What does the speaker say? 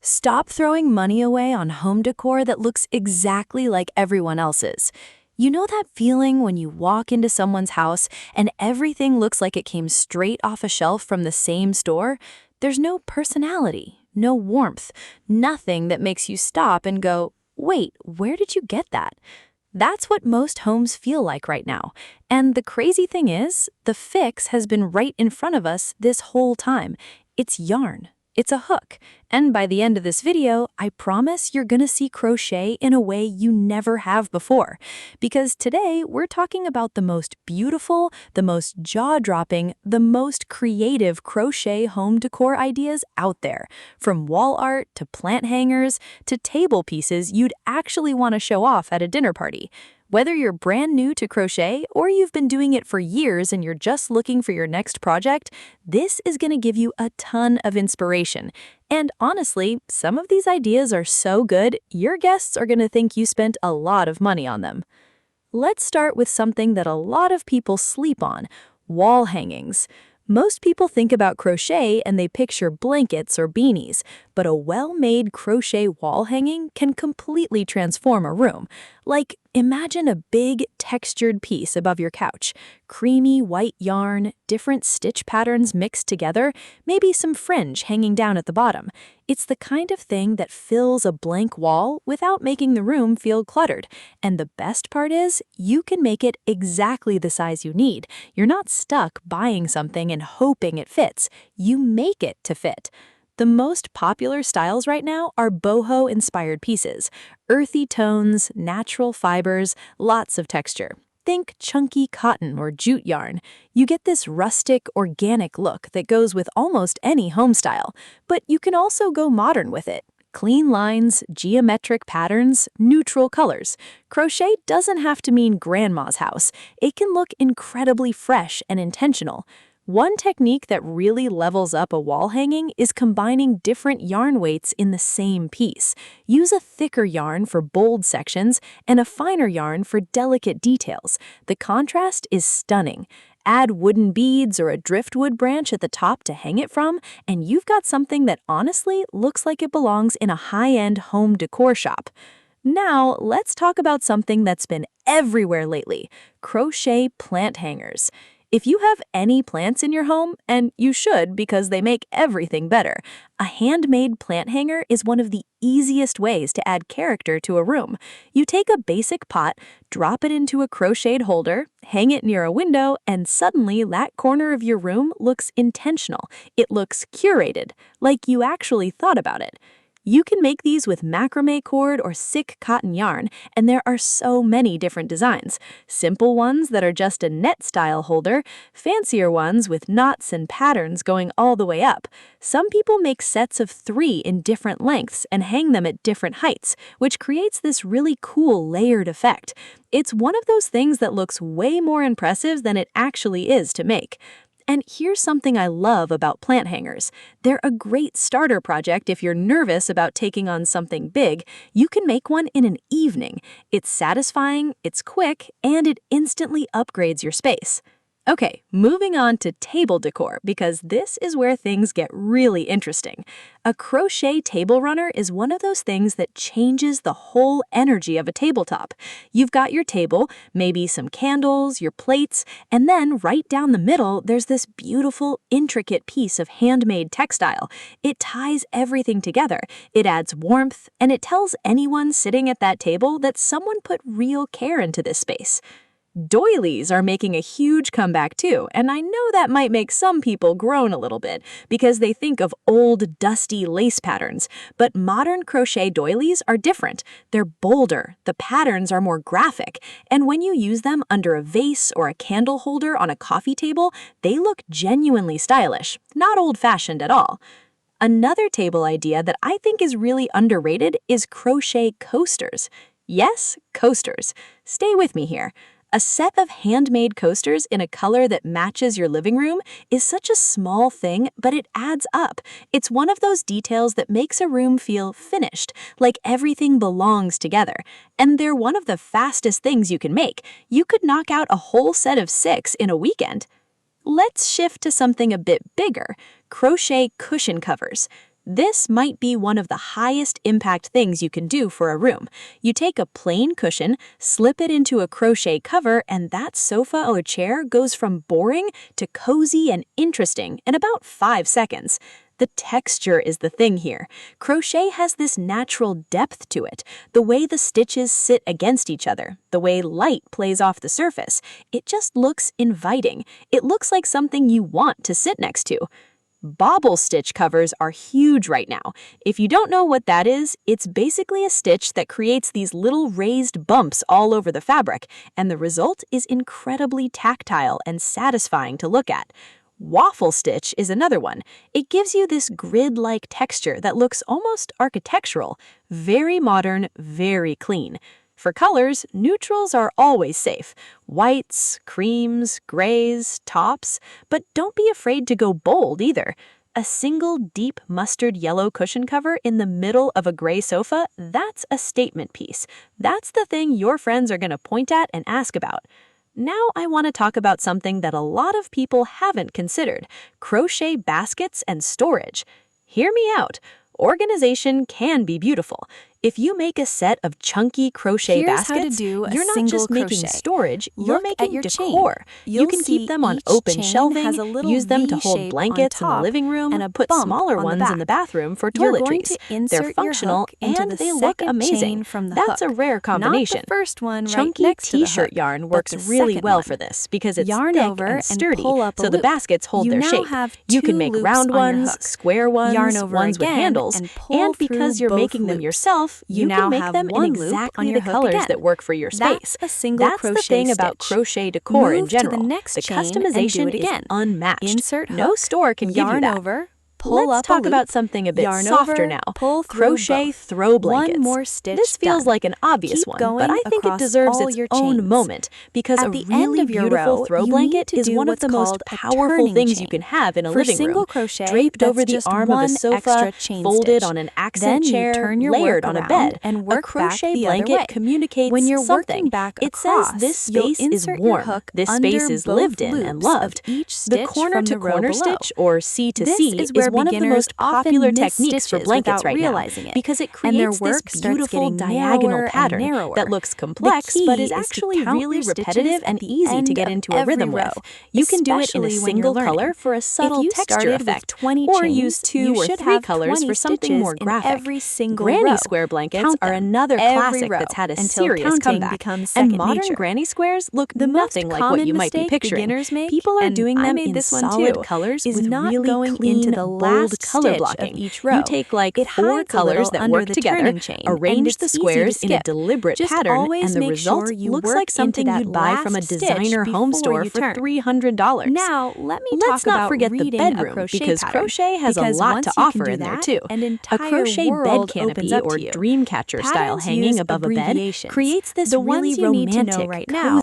Stop throwing money away on home decor that looks exactly like everyone else's. You know that feeling when you walk into someone's house and everything looks like it came straight off a shelf from the same store? There's no personality, no warmth, nothing that makes you stop and go, wait, where did you get that? That's what most homes feel like right now. And the crazy thing is, the fix has been right in front of us this whole time. It's yarn. It's a hook. And by the end of this video, I promise you're gonna see crochet in a way you never have before. Because today, we're talking about the most beautiful, the most jaw-dropping, the most creative crochet home decor ideas out there. From wall art to plant hangers to table pieces you'd actually want to show off at a dinner party. Whether you're brand new to crochet or you've been doing it for years and you're just looking for your next project, this is going to give you a ton of inspiration. And honestly, some of these ideas are so good, your guests are going to think you spent a lot of money on them. Let's start with something that a lot of people sleep on: wall hangings. Most people think about crochet and they picture blankets or beanies, but a well-made crochet wall hanging can completely transform a room. Like, imagine a big, textured piece above your couch. Creamy white yarn, different stitch patterns mixed together, maybe some fringe hanging down at the bottom. It's the kind of thing that fills a blank wall without making the room feel cluttered. And the best part is, you can make it exactly the size you need. You're not stuck buying something and hoping it fits. You make it to fit. The most popular styles right now are boho-inspired pieces. Earthy tones, natural fibers, lots of texture. Think chunky cotton or jute yarn. You get this rustic, organic look that goes with almost any home style. But you can also go modern with it. Clean lines, geometric patterns, neutral colors. Crochet doesn't have to mean grandma's house. It can look incredibly fresh and intentional. One technique that really levels up a wall hanging is combining different yarn weights in the same piece. Use a thicker yarn for bold sections and a finer yarn for delicate details. The contrast is stunning. Add wooden beads or a driftwood branch at the top to hang it from, and you've got something that honestly looks like it belongs in a high-end home decor shop. Now, let's talk about something that's been everywhere lately: crochet plant hangers. If you have any plants in your home, and you should because they make everything better, a handmade plant hanger is one of the easiest ways to add character to a room. You take a basic pot, drop it into a crocheted holder, hang it near a window, and suddenly that corner of your room looks intentional. It looks curated, like you actually thought about it. You can make these with macrame cord or sick cotton yarn, and there are so many different designs. Simple ones that are just a net-style holder, fancier ones with knots and patterns going all the way up. Some people make sets of 3 in different lengths and hang them at different heights, which creates this really cool layered effect. It's one of those things that looks way more impressive than it actually is to make. And here's something I love about plant hangers. They're a great starter project if you're nervous about taking on something big. You can make one in an evening. It's satisfying, it's quick, and it instantly upgrades your space. Okay, moving on to table decor, because this is where things get really interesting. A crochet table runner is one of those things that changes the whole energy of a tabletop. You've got your table, maybe some candles, your plates, and then right down the middle, there's this beautiful, intricate piece of handmade textile. It ties everything together, it adds warmth, and it tells anyone sitting at that table that someone put real care into this space. Doilies are making a huge comeback too, and I know that might make some people groan a little bit because they think of old, dusty lace patterns, but modern crochet doilies are different. They're bolder, the patterns are more graphic, and when you use them under a vase or a candle holder on a coffee table, they look genuinely stylish, not old-fashioned at all. Another table idea that I think is really underrated is crochet coasters. Yes, coasters. Stay with me here. A set of handmade coasters in a color that matches your living room is such a small thing, but it adds up. It's one of those details that makes a room feel finished, like everything belongs together. And they're one of the fastest things you can make. You could knock out a whole set of 6 in a weekend. Let's shift to something a bit bigger: crochet cushion covers. This might be one of the highest impact things you can do for a room. You take a plain cushion, slip it into a crochet cover, and that sofa or chair goes from boring to cozy and interesting in about 5 seconds. The texture is the thing here. Crochet has this natural depth to it, the way the stitches sit against each other, the way light plays off the surface. It just looks inviting. It looks like something you want to sit next to. Bobble stitch covers are huge right now. If you don't know what that is, it's basically a stitch that creates these little raised bumps all over the fabric, and the result is incredibly tactile and satisfying to look at. Waffle stitch is another one. It gives you this grid-like texture that looks almost architectural, very modern, very clean. For colors, neutrals are always safe. Whites, creams, grays, taups, but don't be afraid to go bold either. A single deep mustard yellow cushion cover in the middle of a gray sofa, that's a statement piece. That's the thing your friends are going to point at and ask about. Now I want to talk about something that a lot of people haven't considered: crochet baskets and storage. Hear me out. Organization can be beautiful. If you make a set of chunky crochet baskets, you're not just making storage, you're making decor. You can keep them on open shelving, use them to hold blankets in the living room, and put smaller ones in the bathroom for toiletries. They're functional and they look amazing. That's a rare combination. Chunky t-shirt yarn works really well for this because it's thick and sturdy, so the baskets hold their shape. You can make round ones, square ones, ones with handles, and because you're making them yourself, you can make them in exactly the colors that work for your space. That's the thing about crochet decor in general. The customization is unmatched. No store can give you that. Let's talk about something a bit softer now. Crochet throw blankets. This feels like an obvious one, but I think it deserves its own moment because a really beautiful throw blanket is one of the most powerful things you can have in a living room. Draped over the arm of a sofa, folded on an accent chair, layered on a bed, a crochet blanket communicates something. It says this space is warm, this space is lived in and loved. The corner-to-corner stitch, or C to C, is one of the most popular techniques for blankets right now because it creates this beautiful diagonal pattern that looks complex but is actually really repetitive and easy to get into a rhythm with. You can do it in a single color for a subtle texture effect, or use 2 or 3 colors for something more graphic. Granny square blankets are another classic that's had a serious comeback, and modern granny squares look nothing like what you might be picturing. People are doing them in solid colors with really clean, bold color blocking. You take like 4 colors that work together, arrange the squares in a deliberate pattern, and the result looks like something you'd buy from a designer home store for $300. Now, Let's not forget the bedroom, because crochet has a lot to offer in there too. A crochet bed canopy or dream catcher style hanging above a bed creates this really romantic, cozy